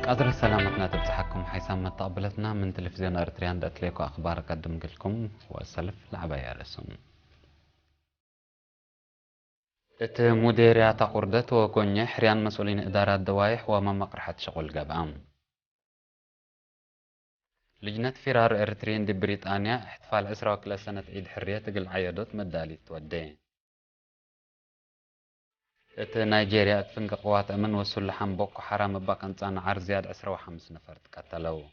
أدرى سلامتنا تبزحكم حيثما متقبلتنا من تلفزيون أرتريان دأتليكو أخبار قدم لكم وأسلف العباية رسم ات مديرية قردت وكوني حريان مسؤولين إدارة دوايح وما مقرحة شغل قبام لجنة فرار إرتريان دي بريطانيا احتفال 10 سنة عيد حرية تقل عيادات مدالي تودين ات نيجيريا اتفنق قوات أمن وصول لحام بوكو حرام باقنطان عرزياد 15 نفر تقتلوا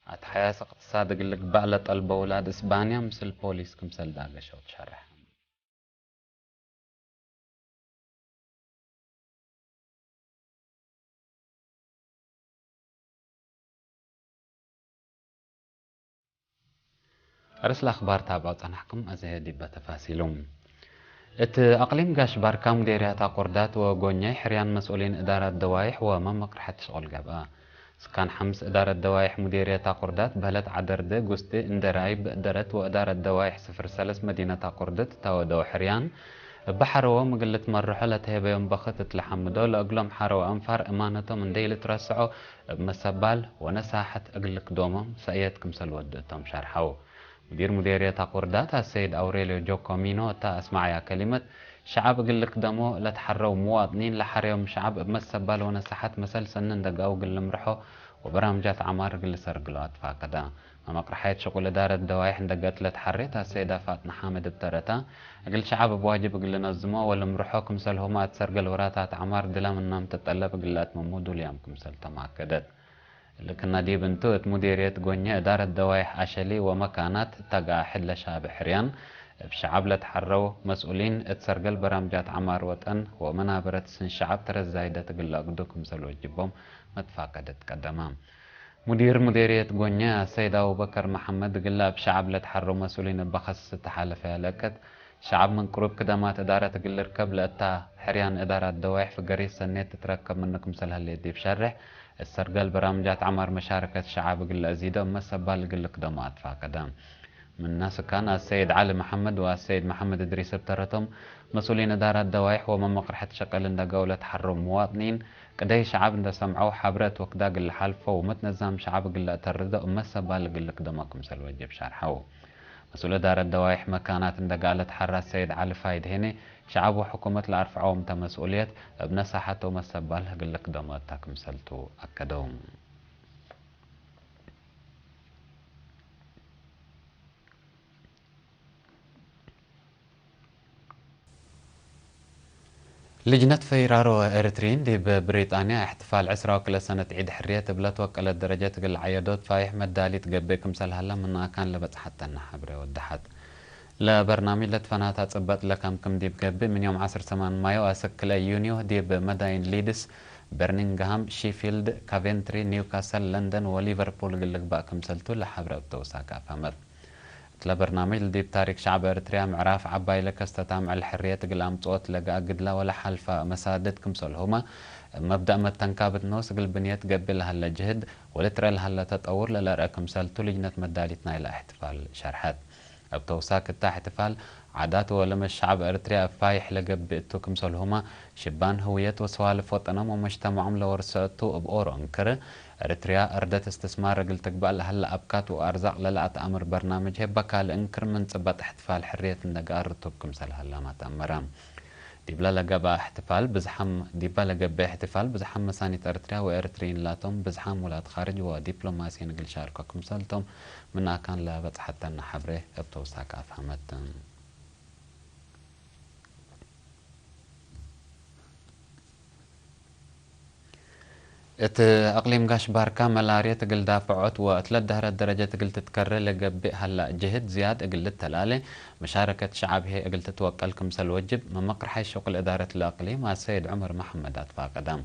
أتحياس اقتصاد قلق بعلة البولاد إسبانيا مثل بوليس كمسل داقشة وتشرح أرسل أخبار تابعت نحكم أزهدي بتفاصيلهم ات أقليم قاش باركام ديرياتا قردات وغونيا حريان مسؤولين إدارة دوايح وما مقرحة شغل قبا سكان حمس إدارة دوايح مديرية قردات بلد عدرد قستي اندرايب درت وإدارة دوايح 03 مدينة قردت تاودو حريان بحروا مقلة مرحلة هيبا يوم بختت لحمدو لأقلهم حروا أنفار إمانته من ديلة ترسعوا بمسبال ونساحة أقلك دومهم سأيتكم سلود تم شرحوا مديرية قردات السيد أوريليو جوكومينو تا أسمع يا كلمة شعب قلك دمو لا تحروا مواطنين لحريهم شعب بمسبال ونساحات مسل سنن دقاو قل مرحو وبرامجات عمار قل سرقلوات فاقدا مقرحية شغل إدارة دوايح دقات لتحريتها السيدة فاطمة حامد بترتا قل شعب بواجب قل نظمو ولا مرحوكم سلهما تسرقل وراتات عمار دلام النام تتألف قلات ممود وليامكم سلتا معكدت لكن دي بنتوت مديرية قونيا إدارة دوايح أشلي ومكانات تقع حل شاب حريان بشعب لتحروا مسؤولين اتسرقل برامجات عمار وطن ومنابرة سن شعب ترى الزايدة تقل أقدوكم سلو جبهم متفاقدت قدمام مديرية قونيا السيد أبو بكر محمد قل بشعب لتحروا مسؤولين بخص تحالف لكت شعب من قرب كدامات إدارة تقل ركب لأتا حريان إدارة دوايح في قريس سنيت تتركب منكم سلها اللي دي بشرح السرقال برامجات عمر مشاركة شعب قل أزيدة ومسبال قل قدامات فاقدام من الناس كان السيد علي محمد والسيد محمد إدريس بترتم مسؤولين إدارة دوايح ومن مقرحة شقل دا قولة حرم مواطنين كداي شعب دا سمعوا حبرت وكدا قل حالفة ومتنظم شعب قل أتردى ومسبال قل قدامكم سلوجب شرحوا مسؤول إدارة دوايح مكانات قالت حرى السيد علي فايد هنا شعب وحكومة الأرفعوم مسؤولية بنصحته مسبال قلك دماتك مسلتو أكدوم لجنة فيرارو إرترين دي ببريطانيا احتفال 10 سنة عيد حرية بلا توكلت درجات قل عيادات فايح مدالي تقبيكم سلهلا من كان لبس حتى النحبرة ودحت لبرنامج لتفنات تصبت لكم دي بقبي من يوم 8 مايو أسكل يونيو دي بمداين ليدس برمنغهام شيفيلد كافنتري نيوكاسل لندن وليفربول قلق باكم سلتو لحبرة بتوساكا فمد برنامج دي بتاريخ شعب إرتريا معراف عباي لك استتامع الحرية تقل أمطوت لقا قدلا ولا حلفة مسادتكم سلهما مبدأ ما تنكابت نوس قل بنيت قبل هلا جهد ولترى هلا تطور للرأكم سلتو لجنة مدالتنا إلى احتفال شرحات بتوساك احتفال عادات ولما الشعب إرتريا فايح لقب بئتوكم سلهما شبان هوية وسوالف وطنهم ومجتمعهم لورساتو بأورو انكره إرتريا أردت استثمار رجل تقبل هلا أبكات وأرزاق للعت أمر برنامج هبكا لإنكر من تبت احتفال حرية النقار رتوبكم سلهلا ما تأمرام ديبلا لقبا احتفال بزحم ديبلا لقبا احتفال بزحم مسانية إرتريا وإرتريين لاتهم بزحم ولاد خارج ودبلوماسيين قل شارككم سلتهم منا كان لابد حتى النحبره بتوساك أفهمت ات اقليم قاش باركا ملاريا تقل دافعت واتلت دهر الدرجة تقل تتكرر لقب هلا جهد زياد اقل التلالي مشاركة شعب هي اقل تتوكلكم سلوجب من مقرحي شغل إدارة الأقليم السيد عمر محمد أطفاق قدام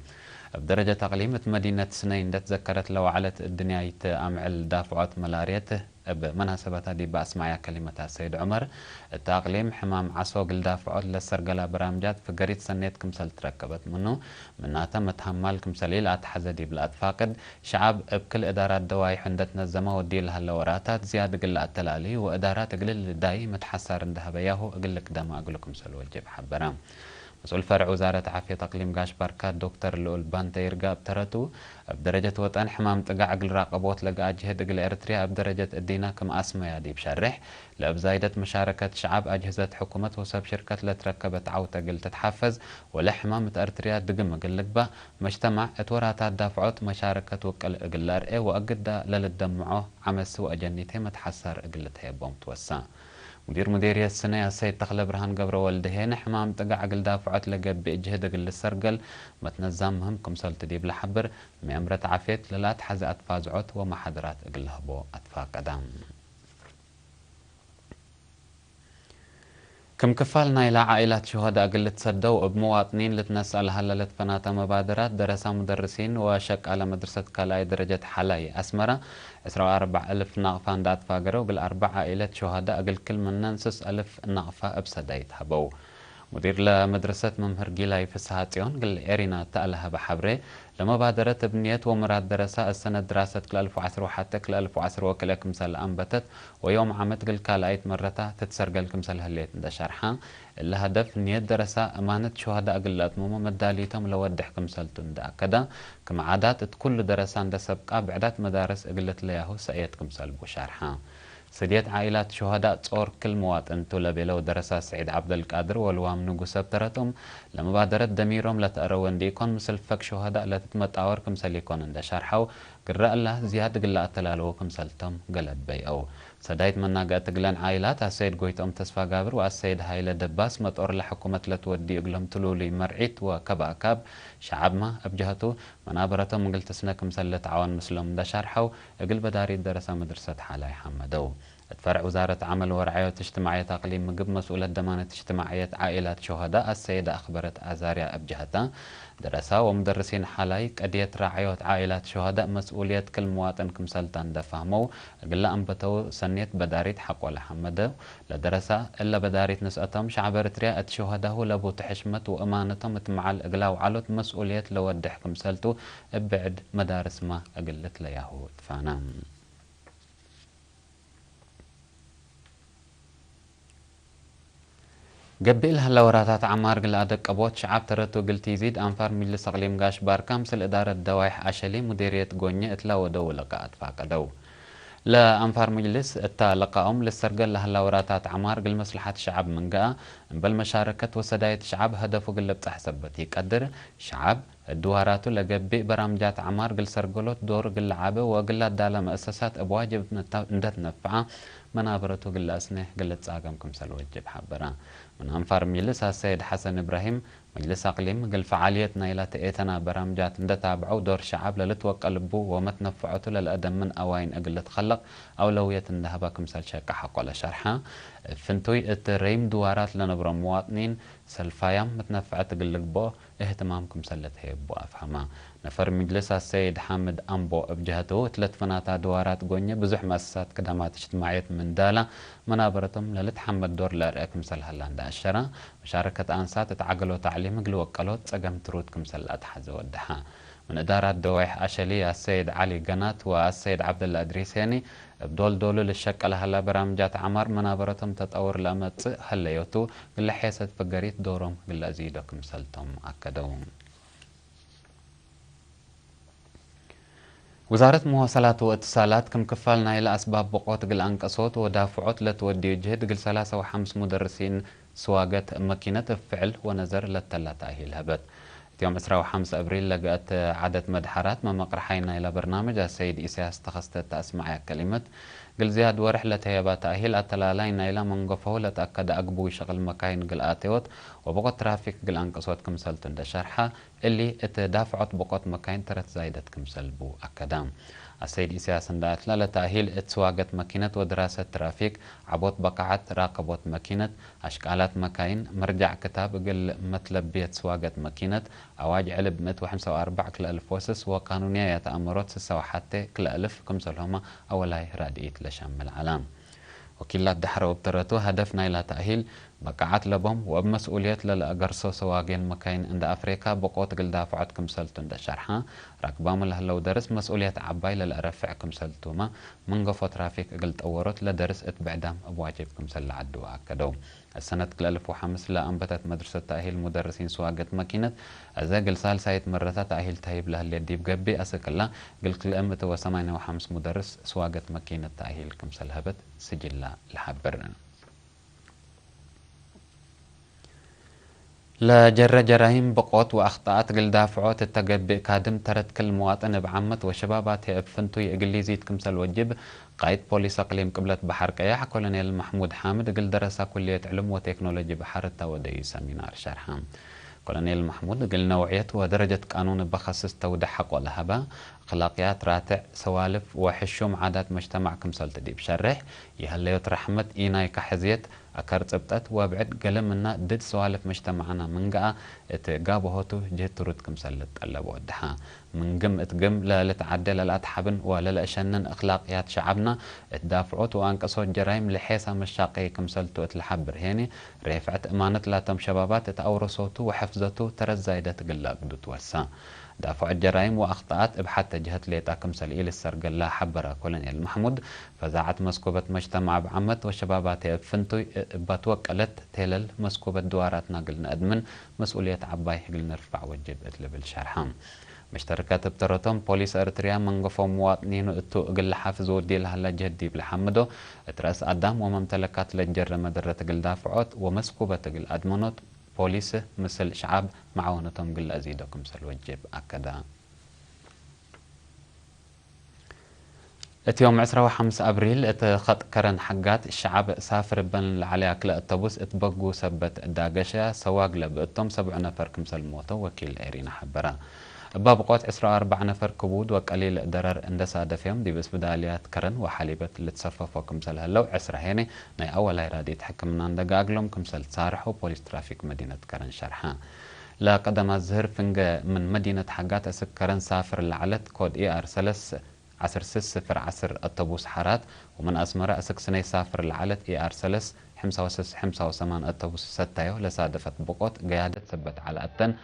بدرجة أقليمة مدينة سنين تذكرت لو علت الدنيا أمعل دافعات ملاريته بمناسبة هذه بأسمع كلمة السيد عمر التأقليم حمام عصوق الدافعات للسرقلة برامجات في قريت سنيتكم سل تركبت منه مناتا متحملكم سليل أتحزدي بالأتفاقد شعب بكل إدارات دواي حندتنا الزما ودي لها اللوراتات زيادة قل التلالي وإدارات قل داي متحسر اندها بياهو أقول لك دام أقول لكم سلو الجيب حبرام مسؤول فرع وزارة عافية أقليم قاش باركات دكتور لؤل بانتا يرقى بترتو بدرجة وطن حمام تقع أقل راقبوت لقى جهد أقل إرتريا بدرجة الدينا كم أسمى يادي بشرح لأبزايدة مشاركة شعب أجهزة حكومة وسب شركة لتركبت عوتة قل تتحفز ولحمام إرتريا دقم أقل لقبة مجتمع اتوراتات دافعوت مشاركة وقل أقل لارئي وأقد للدمعو عمس وأجنيته متحسر أقل تهيبهم توسع مديرية السنة السيد تخلى برهان قبر والدهين حمام تقع عقل دافعات لقب بإجهد قل السرقل متنزامهم كمسال تديب لحبر مأمرة عافيت للا تحز أتفازعوت ومحاضرات قل هبو أتفا قدام كم كفالنا إلى عائلات شهداء قل تصدوا بمواطنين لتنسأل هللت فناتا مبادرات درسا مدرسين وشك على مدرسة كالاي درجة حلاي أسمرة 24,000 ناقفان دات فاقروا قل 4 عائلات شهداء قل كل من ننسس 1000 ناقفة أبسدايت هبو مدير لمدرسة ممهر جيلاي في سهاتيون قل إيرينا تألها بحبري لمبادرة بنية ومراد دراسة السنة دراسة كل 1010 وحتى كل 1010 وكلك مثل أنبتت ويوم عمت قل كالايت مرتا تتسرقل كمثل هليت دا شرحان الهدف نية دراسة أمانة شهداء قل أتموما مداليتهم لودح كمثلتون دا كدا كما عادات كل دراسان دا سبقا بعدات مدارس قلت لياهو سأيت كمثل بو شرحان سديت عائلات شهداء تصور كل مواطن تولى لو درسا سعيد عبد القادر والوام نقص بترتهم لمبادرة دميرهم لتأرون ديكون مثل فك شهداء لتتمتعور كمثل يكون عند شرحو قراء الله زيادة قلا أتلالو كمثلتهم قلت بي أو سدايت من ناقات قلان عائلات السيد قويتهم تسفى قابر والسيد هايلة دباس متأور لحكومة لتودي قلهم تلولي مرعيت وكبا كاب شعب ما أبجهتو منابرتهم قلت سنة كمثل لتعاون مسلم دا شرحو قل بداري درسا مدرسة حالاي حمدو فرع وزارة عمل ورعاية اجتماعية أقليم مقب مسؤولة ضمانة اجتماعية عائلات شهداء السيدة أخبرت أزاريا أبجهتا درسا ومدرسين حلايك أدية رعاية عائلات شهداء مسؤولية كل مواطن كمسلتان دفهمو قل أنبتو سنية بداريت حق ولا حمدو لدرسا إلا بداريت نسأتهم شعبرت رياء شهداء لبو تحشمت وأمانتهم مع الإقلاو علوت مسؤولية لودح كمسلتو ابعد مدارس ما أقلت لياهو تفانا قبل هالوراتات عمار قل أدق أبوت شعب ترتو قلت يزيد أنفار مجلس أقليم قاش باركام سل إدارة دوايح أشلي مديرية قونية اتلا ودو لقاء فاقدو لا أنفار مجلس اتا لقاهم للسرقل لهالوراتات عمار قل مصلحة الشعب من قاء بالمشاركة وسداية الشعب هدفه قل بتحسبت يقدر شعب الدواراتو لقبي برامجات عمار قل سرقلوت دور قل لعابه وقل دالة مؤسسات أبواجب ندت نفعه منابرته قل أسنه قل تساقمكم سلوجب حبرا من أنفار مجلس السيد حسن إبراهيم مجلس أقليم قل فعاليتنا إلى تأتنا برامجات ندتابعو دور شعب للتوق قلبو ومتنفعته للأدم من أوين أقل تخلق أولوية اندهباكم سل شاكا حق ولا شرحة فنتوي التريم دوارات لنبرا مواطنين سلفايام متنفعت قل بو اهتمامكم سلت هيبو أفهما نفر مجلس السيد حامد أمبو بجهته 3 فناتا دوارات قونية بزح مؤسسات كدامات اجتماعية من دالة منابرتهم للتحمد دور لأرئكم سل هلان دا الشرا مشاركة أنسات تعقلوا تعليم قلوا وقالوا تسقم ترودكم سل أتحز ودحا من إدارة دويح أشلي السيد علي قنات والسيد عبد الله أدريسياني بدول دولو للشك على هلا برامجات عمر منابرتهم تطور لأمت هليوتو قل حيسة فقريت دورهم قل أزيدكم سلتم أكدوهم وزارة مواصلات واتصالات كم كفالنا إلى أسباب بقوت قل أنقصوت ودافعوت لتودي جهد قل 3 مدرسين سواقت ماكينة فعل ونزر للتلاتة هي الهبت يوم 5 أبريل لقيت عدد مدحرات ما مقرحينا إلى برنامج السيد إسياس تخصت أسمع كلمة قل زياد ورحلة هيبات أهيل أتلالين إلى منقفه لتأكد أقبو شغل مكاين قل آتيوت وبقوت ترافيك قل أنقصوت كمسلتن دا شرحة اللي اتدافعت بقوت مكاين ترت زايدت كمسلبو أكدام السيد إسياس اندات لتأهيل اتسواقت ماكينة ودراسة ترافيك عبوت بقعت راقبوت ماكينة أشكالات مكاين مرجع كتاب قل متلبية سواقت ماكينة أواج علب 145 كل ألف وسس وقانونية يتأمرات سسا وحتى كل ألف كمسلهما أولاي رادئيت لشام العالم وكيلات دحر وبترتو هدفنا إلى تأهيل بقعت لبهم وبمسؤولية للأجرسو سواجين مكاين عند أفريقيا بقوت قلدا فعت كمسلتو عند شرحة راكبام لهلو درس مسؤولية عباي للأرفع كمسلتو ما من قفو ترافيك قلت أورت لدرس اتبعدام أبواجب كمسل عدو أكدو السنة كل 1005 أنبتت مدرسة تأهيل مدرسين سواقة ماكينة أزاقل سال سايت مرة تأهيل تهيب لها اللي ديب قبي أسكلا قل كل أمت وسمعنا وحمس مدرس سواقة ماكينة تأهيل كمسل هبت سجل لحبرنا لجرة جرايم بقوت وأخطاءات قل دافعوت التقد بكادم ترد كل مواطن بعمت وشبابات يأفنتو يقلي زيد كمسل وجب قايد بوليس أقليم قبلة بحر قياح كولونيل محمود حامد قل درسا كلية علم وتكنولوجي بحر التودي سمينار شرحام كولونيل محمود قل نوعية ودرجة قانون بخصص تودح حق والهبا أخلاقيات راتع سوالف وحشوم عادات مجتمع كمسل تديب شرح يهليوت رحمة إيناي كحزيت أكرت أبتت وابعد قلمنا دد سوالف مجتمعنا من قا اتقابهوتو جهت ترد كمسلت اللي بودها من قم اتقم لا لتعدل لا تحبن ولا لأشنن أخلاقيات شعبنا اتدافعوت وانقصوا الجرائم لحيسا مشاقي كمسلتو اتلحبر هيني ريفعت امانة لا تم شبابات اتأورصوتو وحفظتو ترزايدة قلا قدو توسا دافع الجرائم وأخطاءات بحتى جهة ليتا كمسل إلى السرق الله حبرا كولونيل محمود فزاعت مسكوبة مجتمع بعمت وشبابات فنتو بتوكلت تلل مسكوبة دواراتنا قلنا أدمن مسؤولية عباي قلنا نرفع وجب اتلب الشرحام مشتركات بترتم بوليس ارتريا منقفوا مواطنين اتو قل حافظ ودي لها لجهدي بلحمدو اترأس أدام وممتلكات لجر مدرة قل دافعوت ومسكوبة قل أدمنوت بوليس مثل شعب معاونتهم قل أزيدكم سلوجب أكدا اتيوم 15 أبريل اتخط كرن حقات الشعب سافر بن على أكل الطبوس اتبقوا سبت الداقشة سواق لبقتهم 7 نفر كمسل موتو وكيل إيرينا حبرا باب قوات 4 نفر كبود وقليل درر اندسا دفيهم دي بس بداليات كرن وحليبت اللي تصففوا كمسل هلو عسر هيني ناي أول إرادي تحكمنا اندقاقلهم كمسل صارحو بوليس ترافيك مدينة كرن شرحان لا قدم الزهر فنج من مدينة حقات أسك كرن سافر لعلت كود إي آر سلس 10 الطبوس حارات ومن أسمرة أسك سنة سافر لعلت إي آر سلس 5 الطبوس 6 لسادفة بقوت قيادة ثبت على التن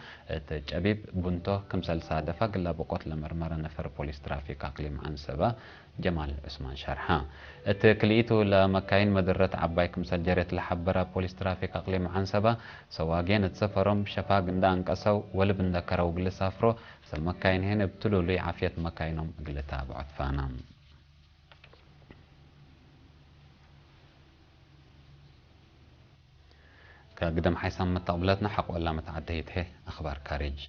تجابيب بنتو كمسل سادفة قلا بقوت لمرمرة نفر بوليس ترافيك أقليم عن سبا جمال عثمان شرحان اتكليتو لمكاين مدرة عباي كمسل جريت لحبرة بوليس ترافيك أقليم عن سبا سواقين تسفرهم شفاق اندان قصو ولبن ذكروا قل سافرو سالمكاين هنا ابتلوا لي عافية مكاينهم قل تابعت فانام كقدم حيسام متقبلتنا حق ولا متعديت هي أخبار كاريج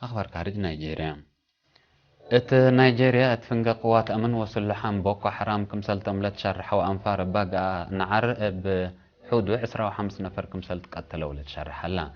أخبار كاريج نيجيريا ات نيجيريا اتفنق قوات أمن وسلحان بوكو حرام كمسل تملت شرحوا أنفار باقا نعر بحدود 15 نفر كمسل تقتلوا لتشرح لا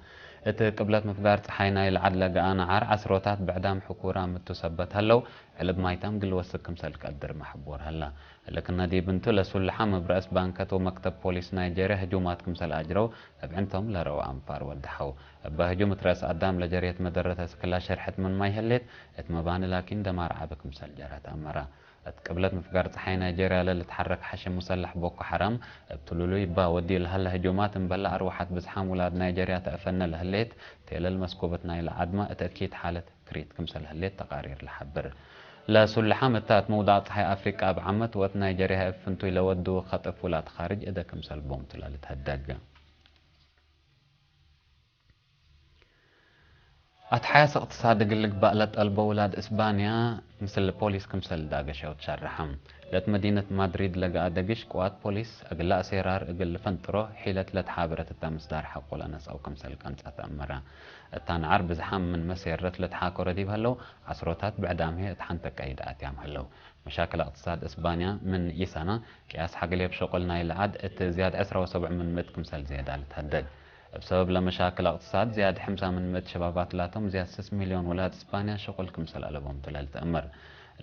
ات قبلت مفقار تحينا يلعد لقا نعر عسروتات بعدام حكورا متثبت هلو علب مايتام قل وسك كمسل قدر محبور هلا لكن دي بنتو لسلحان برأس بانكت ومكتب بوليس نيجيريا هجومات كمسل أجرو بعنتهم لروا أنفار ودحو بهجوم رأس أدام لجرية مدرة كلها شرحت من ما يهلت اتمبان لكن دمار عبكم سجرات أمرا اتقبلت مفقار صحي نيجيريا اللي تحرك حشم مسلح بوكو حرام ابتلولو يبا ودي لهلا هجومات مبلا أروحت بزحام ولاد نيجيريا تأفن لهليت تيل المسكوبة نايل عدمة اتأكيد حالة كريت كمسل هليت تقارير لحبر لا سلحام التات موضع صحي أفريقيا بعمت وات نيجيريا افنتو يلودو خطف ولاد خارج إذا كمسل بوم تلالت هدقا أتحاس اقتصاد قلق بقلت البولاد إسبانيا مثل البوليس كمسل داقش أو تشرحهم لت مدينة مدريد لقى دقش قوات بوليس أقل أسيرار أقل فنترو حيلة لتحابرة التمصدار حق ولا ناس أو كمسل كانت أتأمرا التان عرب زحام من مسيرة لتحاكو رديب هلو عصروتات بعدام هي اتحنتك أيد أتيام هلو مشاكل اقتصاد إسبانيا من يسانا قياس حق اللي بشغلنا يلعد زياد 17 من مت كمسل زيادة لتهدد بسبب لمشاكل اقتصاد زياد حمسة من مت شبابات لاتهم زياد 6 مليون ولاد اسبانيا شغل كمسل ألبهم تلال تأمر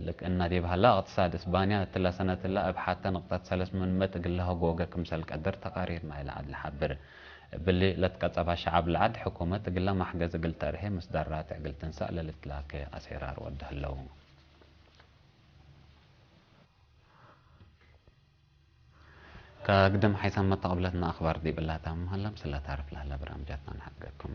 لك إن دي بهلا اقتصاد إسبانيا تلا سنة تلا أبحثت نقطة سلس من مت قلها جوجا كمسل قدر تقارير ما إلى عدل حبر باللي لا تقطع شعب العد حكومة قلها ما حجز قلت أرهي مصدرات قلت نسأل للتلاك أسيرار وده اللون كقدم حيث ما تقبلتنا أخبار دي بالله تام هلا مسلا تعرف لها برامجاتنا نحققكم